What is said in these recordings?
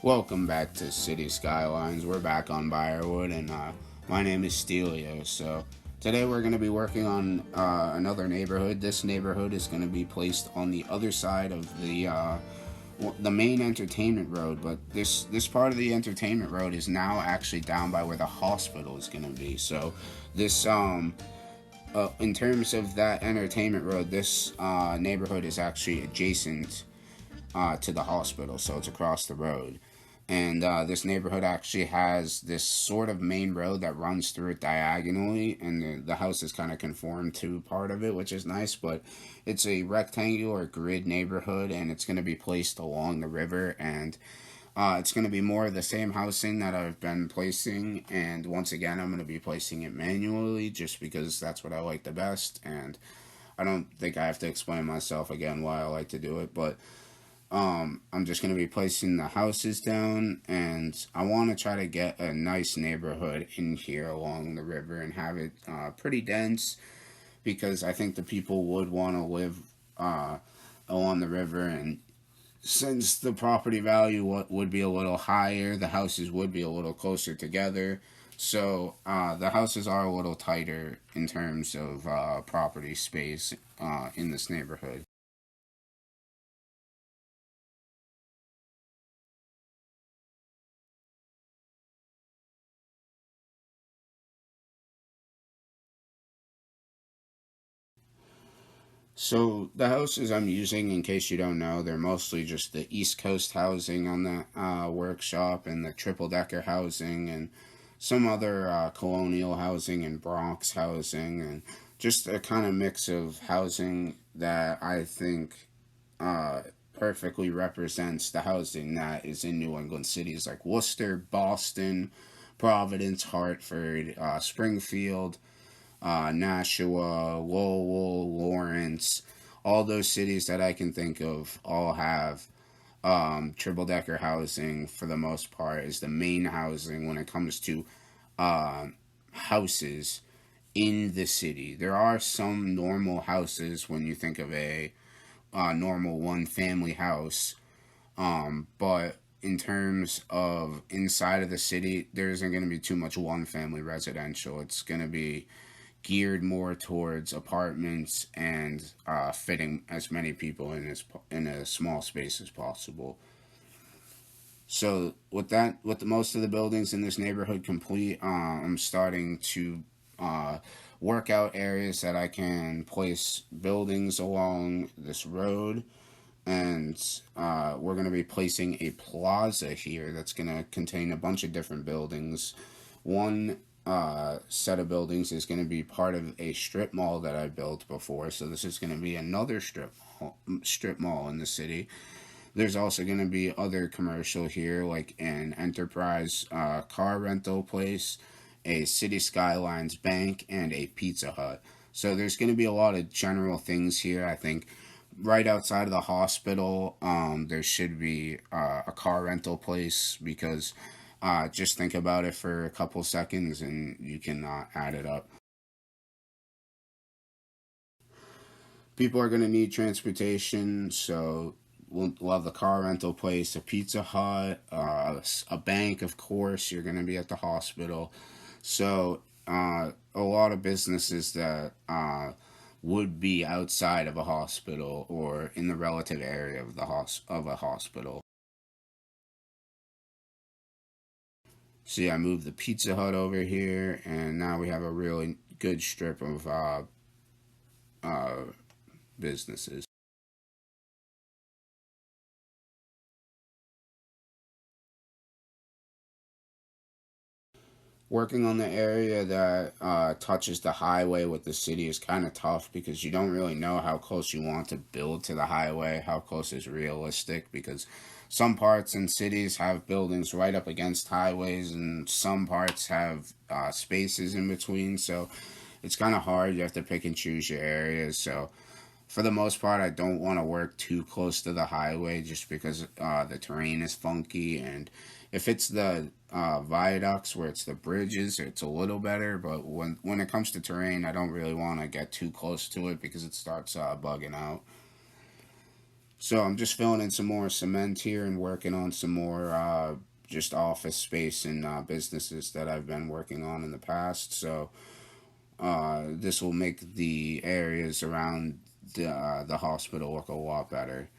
Welcome back to City Skylines. We're back on Byerwood, and my name is Stelio. So today we're going to be working on another neighborhood. This neighborhood is going to be placed on the other side of the main entertainment road, but this part of the entertainment road is now actually down by where the hospital is going to be. So this in terms of that entertainment road, this neighborhood is actually adjacent to the hospital, so it's across the road. And this neighborhood actually has this sort of main road that runs through it diagonally, and the house is kind of conformed to part of it, which is nice. But it's a rectangular grid neighborhood, and it's going to be placed along the river, and it's going to be more of the same housing that I've been placing. And once again, I'm going to be placing it manually, just because that's what I like the best. And I don't think I have to explain myself again why I like to do it, but I'm just going to be placing the houses down, and I want to try to get a nice neighborhood in here along the river and have it pretty dense, because I think the people would want to live along the river. And since the property value would be a little higher, the houses would be a little closer together. So the houses are a little tighter in terms of property space in this neighborhood. So the houses I'm using, in case you don't know, they're mostly just the East Coast housing on the workshop, and the triple decker housing, and some other colonial housing and Bronx housing, and just a kind of mix of housing that I think uh, perfectly represents the housing that is in New England cities like Worcester, Boston, Providence, Hartford, Springfield, Nashua, Lowell, Lawrence, all those cities that I can think of all have triple decker housing for the most part is the main housing when it comes to uh, houses in the city. There are some normal houses when you think of a normal one family house, but in terms of inside of the city, there isn't going to be too much one family residential. It's going to be geared more towards apartments and fitting as many people in a small space as possible. So with the most of the buildings in this neighborhood complete, I'm starting to uh, work out areas that I can place buildings along this road, and we're going to be placing a plaza here that's going to contain a bunch of different buildings. One set of buildings is going to be part of a strip mall that I built before, so this is going to be another strip mall in the city. There's also going to be other commercial here, like an enterprise car rental place, a City Skylines bank, and a Pizza Hut. So there's going to be a lot of general things here. I think right outside of the hospital, there should be a car rental place, because just think about it for a couple seconds and you can add it up. People are going to need transportation, so we'll have the car rental place, a Pizza Hut, a bank, of course. You're going to be at the hospital. So a lot of businesses that would be outside of a hospital or in the relative area of of a hospital. See, I moved the Pizza Hut over here, and now we have a really good strip of uh, businesses. Working on the area that touches the highway with the city is kind of tough, because you don't really know how close you want to build to the highway, how close is realistic, because some parts in cities have buildings right up against highways, and some parts have spaces in between. So it's kind of hard. You have to pick and choose your areas. So for the most part, I don't want to work too close to the highway, just because the terrain is funky. And if it's the viaducts where it's the bridges, it's a little better. But when it comes to terrain, I don't really want to get too close to it, because it starts bugging out. So I'm just filling in some more cement here and working on some more just office space and businesses that I've been working on in the past. So this will make the areas around the hospital look a lot better.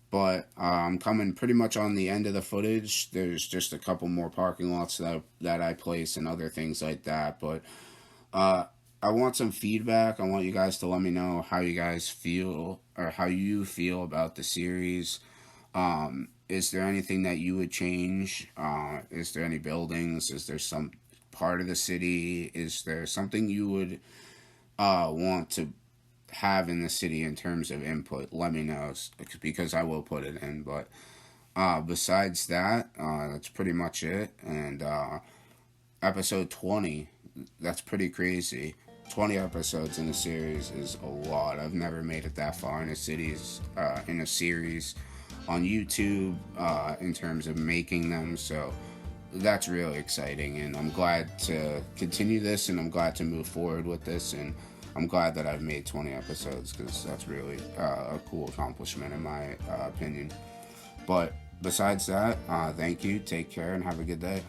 But I'm coming pretty much on the end of the footage. There's just a couple more parking lots that I place and other things like that. But uh, I want some feedback. I want you guys to let me know how you guys feel or how you feel about the series. Is there anything that you would change? Is there any buildings? Is there some part of the city? Is there something you would want to have in the city in terms of input? Let me know because I will put it in. But besides that, that's pretty much it. And episode 20, that's pretty crazy. 20 episodes in a series is a lot. I've never made it that far in a series on YouTube in terms of making them. So that's really exciting, and I'm glad to continue this, and I'm glad to move forward with this, and I'm glad that I've made 20 episodes because that's really a cool accomplishment in my opinion. But besides that, thank you, take care, and have a good day.